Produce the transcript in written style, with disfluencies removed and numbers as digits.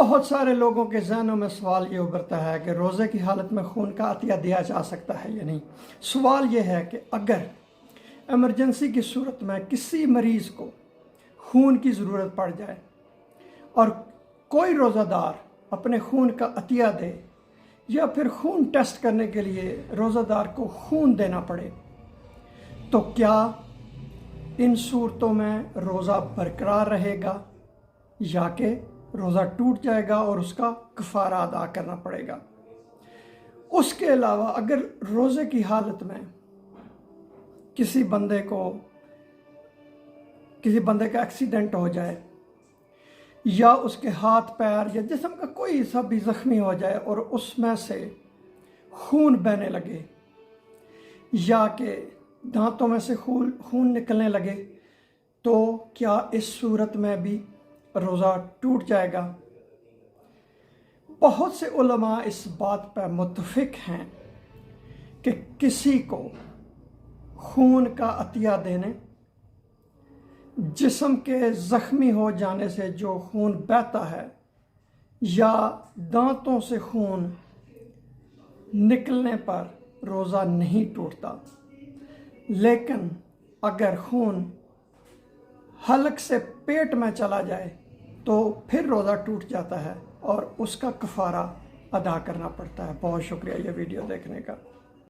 बहुत सारे लोगों के जहनों में सवाल ये उभरता है कि रोज़े की हालत में खून का अतिया दिया जा सकता है या नहीं। सवाल ये है कि अगर इमरजेंसी की सूरत में किसी मरीज़ को खून की ज़रूरत पड़ जाए और कोई रोज़ादार अपने खून का अतिया दे या फिर खून टेस्ट करने के लिए रोज़ादार को खून देना पड़े, तो क्या इन सूरतों में रोज़ा बरकरार रहेगा या कि रोज़ा टूट जाएगा और उसका कफ़ारा अदा करना पड़ेगा। उसके अलावा अगर रोज़े की हालत में किसी बंदे का एक्सीडेंट हो जाए या उसके हाथ पैर या जिस्म का कोई सा भी ज़ख्मी हो जाए और उसमें से खून बहने लगे या कि दांतों में से खून निकलने लगे, तो क्या इस सूरत में भी रोज़ा टूट जाएगा? बहुत से उलमा इस बात पर मुत्तफ़िक हैं कि किसी को खून का अतिया देने, जिस्म के ज़ख्मी हो जाने से जो खून बहता है या दांतों से खून निकलने पर रोज़ा नहीं टूटता, लेकिन अगर खून हलक से पेट में चला जाए तो फिर रोज़ा टूट जाता है और उसका कफ़ारा अदा करना पड़ता है। बहुत शुक्रिया ये वीडियो देखने का।